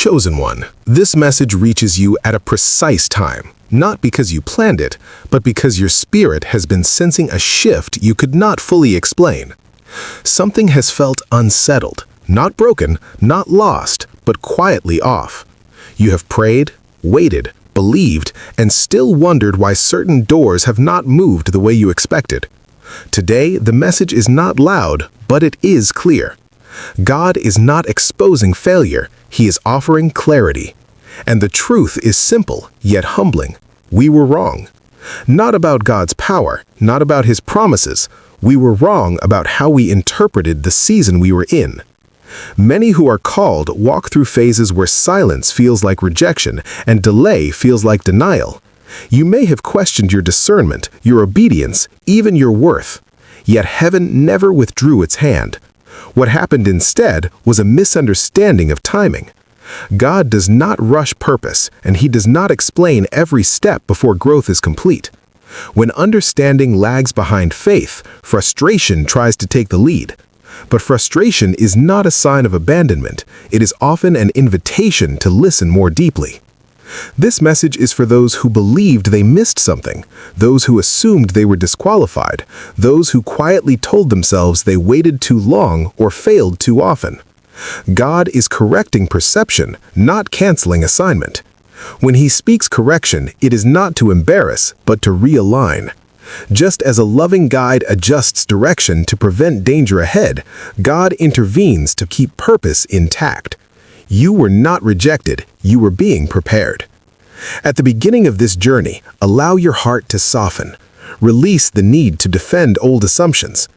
Chosen one, this message reaches you at a precise time, not because you planned it, but because your spirit has been sensing a shift you could not fully explain. Something has felt unsettled, not broken, not lost, but quietly off. You have prayed, waited, believed, and still wondered why certain doors have not moved the way you expected. Today, the message is not loud, but it is clear. God is not exposing failure, He is offering clarity. And the truth is simple, yet humbling. We were wrong. Not about God's power, not about His promises. We were wrong about how we interpreted the season we were in. Many who are called walk through phases where silence feels like rejection and delay feels like denial. You may have questioned your discernment, your obedience, even your worth. Yet heaven never withdrew its hand. What happened instead was a misunderstanding of timing. God does not rush purpose, and He does not explain every step before growth is complete. When understanding lags behind faith, frustration tries to take the lead. But frustration is not a sign of abandonment. It is often an invitation to listen more deeply. This message is for those who believed they missed something, those who assumed they were disqualified, those who quietly told themselves they waited too long or failed too often. God is correcting perception, not canceling assignment. When He speaks correction, it is not to embarrass, but to realign. Just as a loving guide adjusts direction to prevent danger ahead, God intervenes to keep purpose intact. You were not rejected, you were being prepared. At the beginning of this journey, allow your heart to soften. Release the need to defend old assumptions.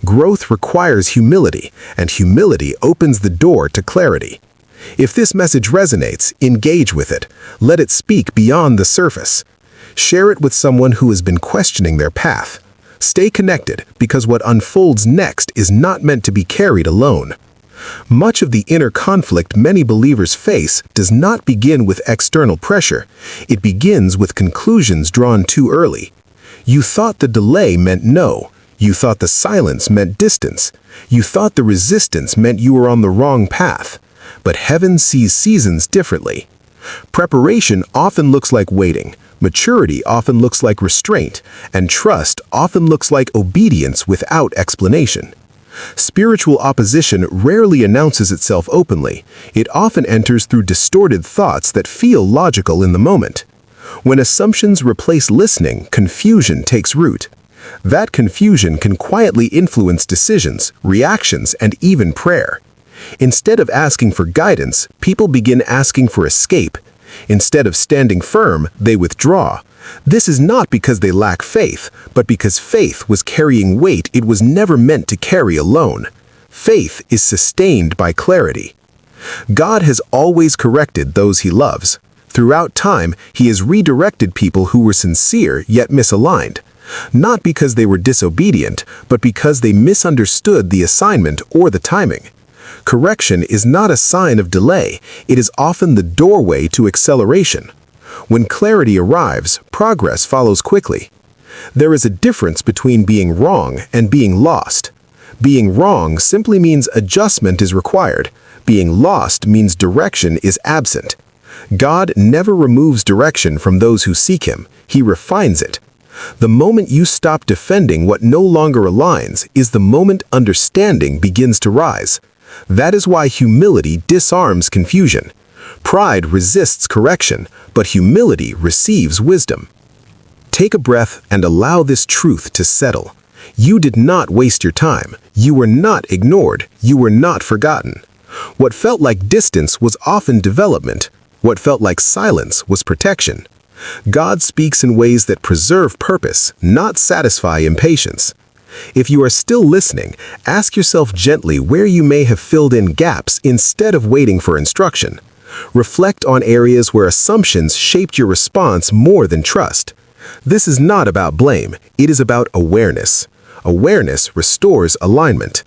Growth requires humility, and humility opens the door to clarity. If this message resonates, engage with it. Let it speak beyond the surface. Share it with someone who has been questioning their path. Stay connected, because what unfolds next is not meant to be carried alone. Much of the inner conflict many believers face does not begin with external pressure. It begins with conclusions drawn too early. You thought the delay meant no. You thought the silence meant distance. You thought the resistance meant you were on the wrong path. But heaven sees seasons differently. Preparation often looks like waiting. Maturity often looks like restraint, and trust often looks like obedience without explanation. Spiritual opposition rarely announces itself openly. It often enters through distorted thoughts that feel logical in the moment. When assumptions replace listening, confusion takes root. That confusion can quietly influence decisions, reactions, and even prayer. Instead of asking for guidance, people begin asking for escape. Instead of standing firm, they withdraw. This is not because they lack faith, but because faith was carrying weight it was never meant to carry alone. Faith is sustained by clarity. God has always corrected those He loves. Throughout time, He has redirected people who were sincere yet misaligned. Not because they were disobedient, but because they misunderstood the assignment or the timing. Correction is not a sign of delay, it is often the doorway to acceleration. When clarity arrives, progress follows quickly. There is a difference between being wrong and being lost. Being wrong simply means adjustment is required. Being lost means direction is absent. God never removes direction from those who seek Him, He refines it. The moment you stop defending what no longer aligns is the moment understanding begins to rise. That is why humility disarms confusion. Pride resists correction, but humility receives wisdom. Take a breath and allow this truth to settle. You did not waste your time. You were not ignored. You were not forgotten. What felt like distance was often development. What felt like silence was protection. God speaks in ways that preserve purpose, not satisfy impatience. If you are still listening, ask yourself gently where you may have filled in gaps instead of waiting for instruction. Reflect on areas where assumptions shaped your response more than trust. This is not about blame, it is about awareness. Awareness restores alignment.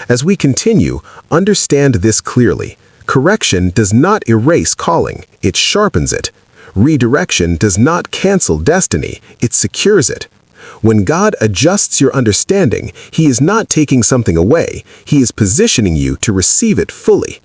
As we continue, understand this clearly. Correction does not erase calling, it sharpens it. Redirection does not cancel destiny, it secures it. When God adjusts your understanding, He is not taking something away, He is positioning you to receive it fully.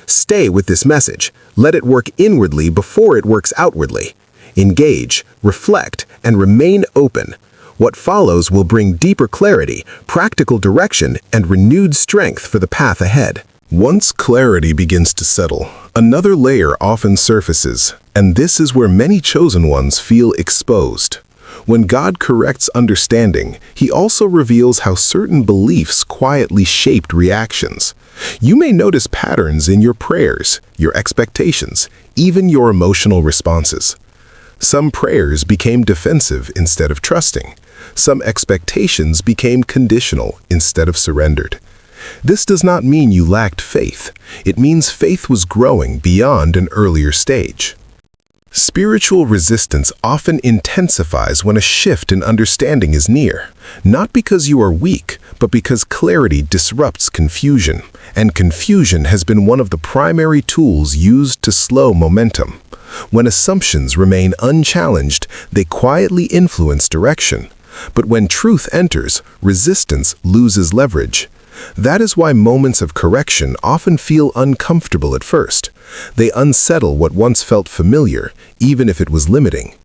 Stay with this message. Let it work inwardly before it works outwardly. Engage, reflect, and remain open. What follows will bring deeper clarity, practical direction, and renewed strength for the path ahead. Once clarity begins to settle, another layer often surfaces, and this is where many chosen ones feel exposed. When God corrects understanding, He also reveals how certain beliefs quietly shaped reactions. You may notice patterns in your prayers, your expectations, even your emotional responses. Some prayers became defensive instead of trusting. Some expectations became conditional instead of surrendered. This does not mean you lacked faith. It means faith was growing beyond an earlier stage. Spiritual resistance often intensifies when a shift in understanding is near, not because you are weak, but because clarity disrupts confusion, and confusion has been one of the primary tools used to slow momentum. When assumptions remain unchallenged, they quietly influence direction. But when truth enters, resistance loses leverage. That is why moments of correction often feel uncomfortable at first. They unsettle what once felt familiar, even if it was limiting.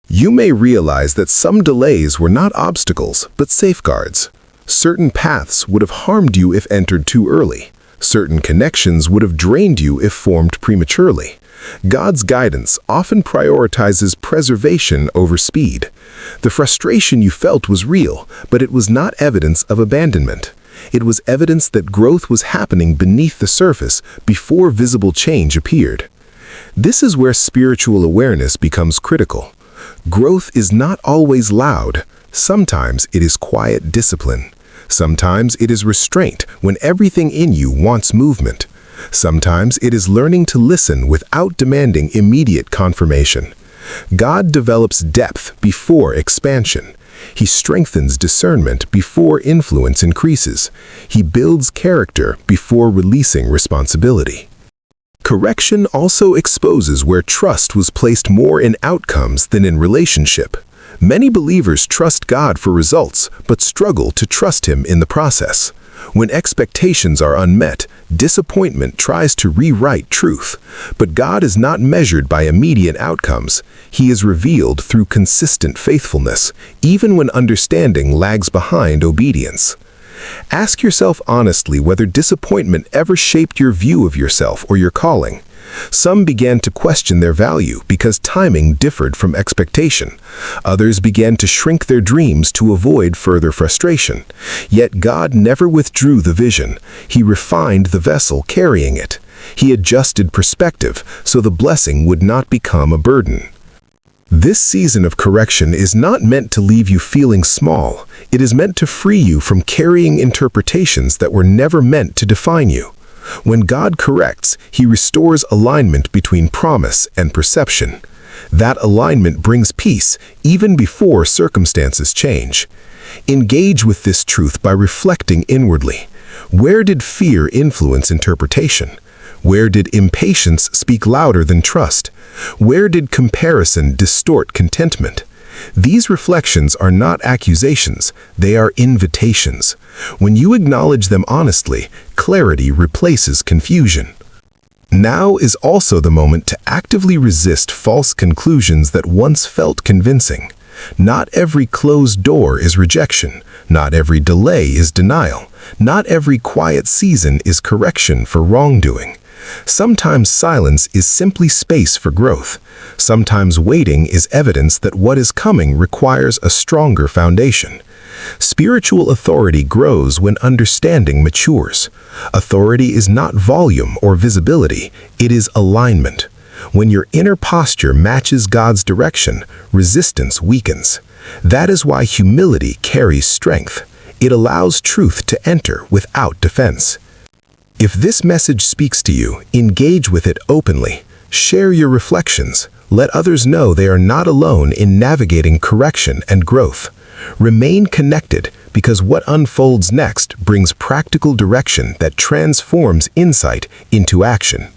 You may realize that some delays were not obstacles, but safeguards. Certain paths would have harmed you if entered too early. Certain connections would have drained you if formed prematurely. God's guidance often prioritizes preservation over speed. The frustration you felt was real, but it was not evidence of abandonment. It was evidence that growth was happening beneath the surface before visible change appeared. This is where spiritual awareness becomes critical. Growth is not always loud. Sometimes it is quiet discipline. Sometimes it is restraint when everything in you wants movement. Sometimes it is learning to listen without demanding immediate confirmation. God develops depth before expansion. He strengthens discernment before influence increases. He builds character before releasing responsibility. Correction also exposes where trust was placed more in outcomes than in relationship. Many believers trust God for results, but struggle to trust Him in the process. When expectations are unmet, disappointment tries to rewrite truth. But God is not measured by immediate outcomes. He is revealed through consistent faithfulness, even when understanding lags behind obedience. Ask yourself honestly whether disappointment ever shaped your view of yourself or your calling. Some began to question their value because timing differed from expectation. Others began to shrink their dreams to avoid further frustration. Yet God never withdrew the vision. He refined the vessel carrying it. He adjusted perspective so the blessing would not become a burden. This season of correction is not meant to leave you feeling small. It is meant to free you from carrying interpretations that were never meant to define you. When God corrects, He restores alignment between promise and perception. That alignment brings peace even before circumstances change. Engage with this truth by reflecting inwardly. Where did fear influence interpretation? Where did impatience speak louder than trust? Where did comparison distort contentment? These reflections are not accusations, they are invitations. When you acknowledge them honestly, clarity replaces confusion. Now is also the moment to actively resist false conclusions that once felt convincing. Not every closed door is rejection. Not every delay is denial. Not every quiet season is correction for wrongdoing. Sometimes silence is simply space for growth. Sometimes waiting is evidence that what is coming requires a stronger foundation. Spiritual authority grows when understanding matures. Authority is not volume or visibility, it is alignment. When your inner posture matches God's direction, resistance weakens. That is why humility carries strength. It allows truth to enter without defense. If this message speaks to you, engage with it openly. Share your reflections. Let others know they are not alone in navigating correction and growth. Remain connected, because what unfolds next brings practical direction that transforms insight into action.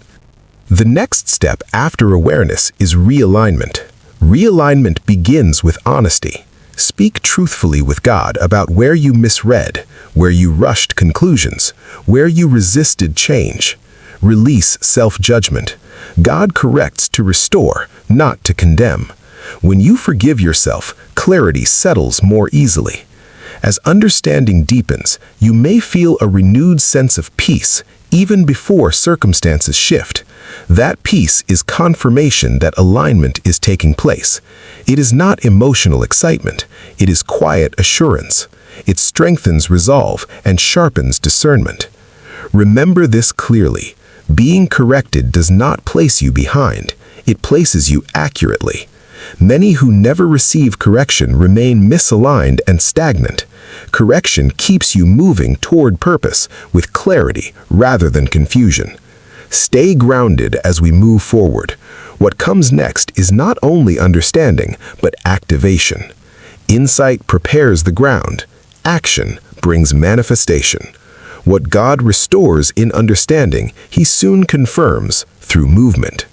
The next step after awareness is realignment. Realignment begins with honesty. Speak truthfully with God about where you misread, where you rushed conclusions, where you resisted change. Release self-judgment. God corrects to restore, not to condemn. When you forgive yourself, clarity settles more easily. As understanding deepens, you may feel a renewed sense of peace, even before circumstances shift. That peace is confirmation that alignment is taking place. It is not emotional excitement, it is quiet assurance. It strengthens resolve and sharpens discernment. Remember this clearly. Being corrected does not place you behind, it places you accurately. Many who never receive correction remain misaligned and stagnant. Correction keeps you moving toward purpose with clarity rather than confusion. Stay grounded as we move forward. What comes next is not only understanding, but activation. Insight prepares the ground. Action brings manifestation. What God restores in understanding, He soon confirms through movement.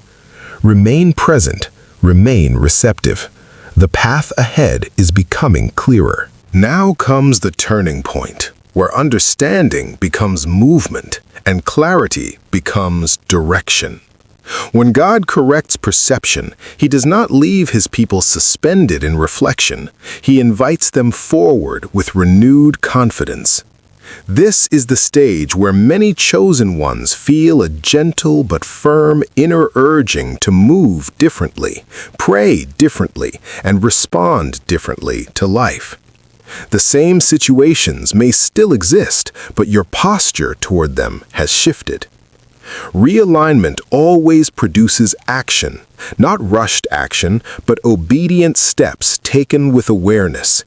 Remain present. Remain receptive. The path ahead is becoming clearer. Now comes the turning point, where understanding becomes movement and clarity becomes direction. When God corrects perception, He does not leave His people suspended in reflection. He invites them forward with renewed confidence. This is the stage where many chosen ones feel a gentle but firm inner urging to move differently, pray differently, and respond differently to life. The same situations may still exist, but your posture toward them has shifted. Realignment always produces action, not rushed action, but obedient steps taken with awareness.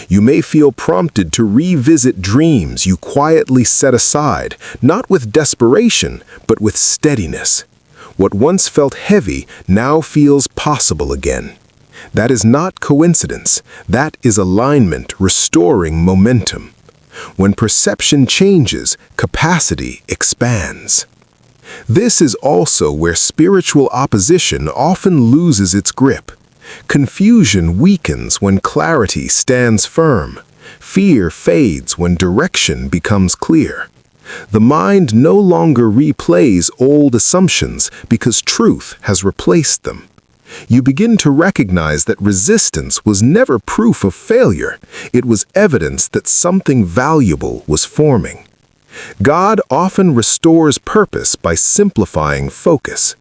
You may feel prompted to revisit dreams you quietly set aside, not with desperation, but with steadiness. What once felt heavy now feels possible again. That is not coincidence. That is alignment restoring momentum. When perception changes, capacity expands. This is also where spiritual opposition often loses its grip. Confusion weakens when clarity stands firm. Fear fades when direction becomes clear. The mind no longer replays old assumptions because truth has replaced them. You begin to recognize that resistance was never proof of failure. It was evidence that something valuable was forming. God often restores purpose by simplifying focus.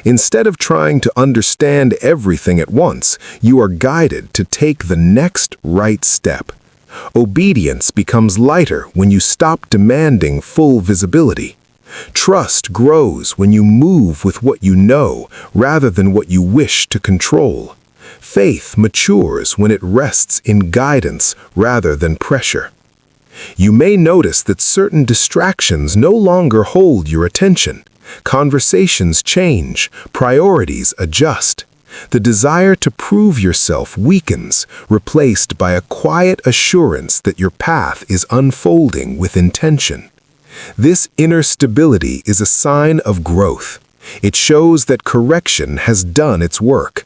Instead of trying to understand everything at once, you are guided to take the next right step. Obedience becomes lighter when you stop demanding full visibility. Trust grows when you move with what you know rather than what you wish to control. Faith matures when it rests in guidance rather than pressure. You may notice that certain distractions no longer hold your attention. Conversations change, priorities adjust. The desire to prove yourself weakens, replaced by a quiet assurance that your path is unfolding with intention. This inner stability is a sign of growth. It shows that correction has done its work.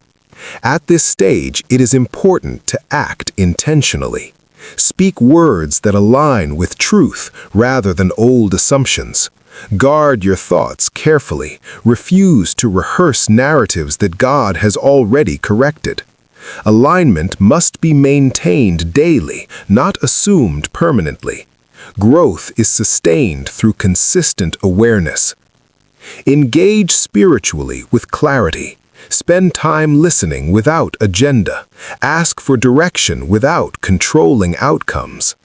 At this stage, it is important to act intentionally. Speak words that align with truth rather than old assumptions. Guard your thoughts carefully. Refuse to rehearse narratives that God has already corrected. Alignment must be maintained daily, not assumed permanently. Growth is sustained through consistent awareness. Engage spiritually with clarity. Spend time listening without agenda. Ask for direction without controlling outcomes.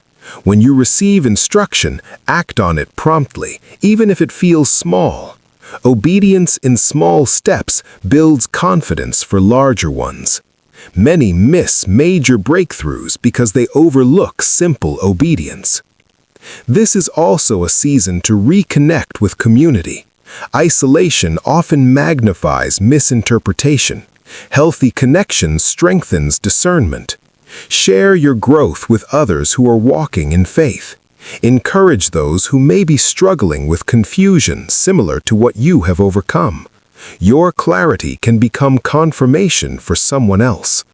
When you receive instruction, act on it promptly, even if it feels small. Obedience in small steps builds confidence for larger ones. Many miss major breakthroughs because they overlook simple obedience. This is also a season to reconnect with community. Isolation often magnifies misinterpretation. Healthy connection strengthens discernment. Share your growth with others who are walking in faith. Encourage those who may be struggling with confusion similar to what you have overcome. Your clarity can become confirmation for someone else.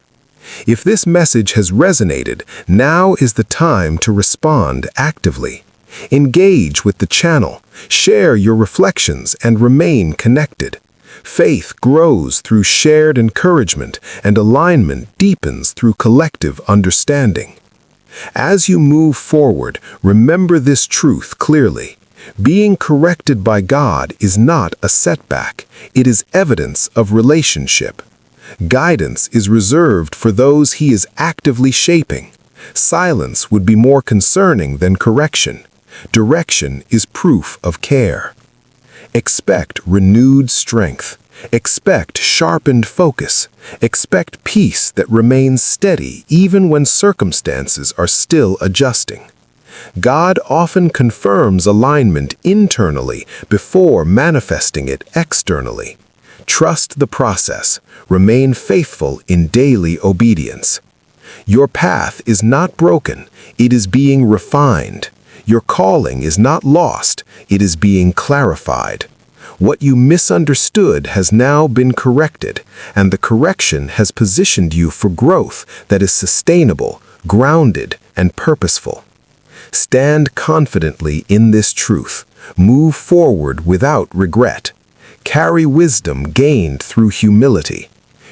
If this message has resonated, now is the time to respond actively. Engage with the channel, share your reflections, and remain connected. Faith grows through shared encouragement, and alignment deepens through collective understanding. As you move forward, remember this truth clearly. Being corrected by God is not a setback. It is evidence of relationship. Guidance is reserved for those He is actively shaping. Silence would be more concerning than correction. Direction is proof of care. Expect renewed strength. Expect sharpened focus. Expect peace that remains steady even when circumstances are still adjusting. God often confirms alignment internally before manifesting it externally. Trust the process. Remain faithful in daily obedience. Your path is not broken, it is being refined. Your calling is not lost, it is being clarified. What you misunderstood has now been corrected, and the correction has positioned you for growth that is sustainable, grounded, and purposeful. Stand confidently in this truth. Move forward without regret. Carry wisdom gained through humility.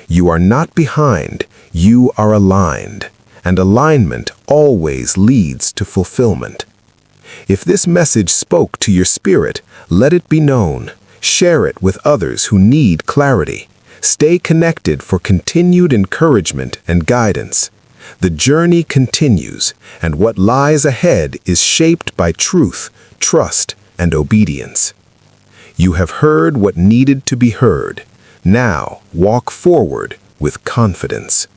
You are not behind, you are aligned, and alignment always leads to fulfillment. If this message spoke to your spirit, let it be known. Share it with others who need clarity. Stay connected for continued encouragement and guidance. The journey continues, and what lies ahead is shaped by truth, trust, and obedience. You have heard what needed to be heard. Now, walk forward with confidence.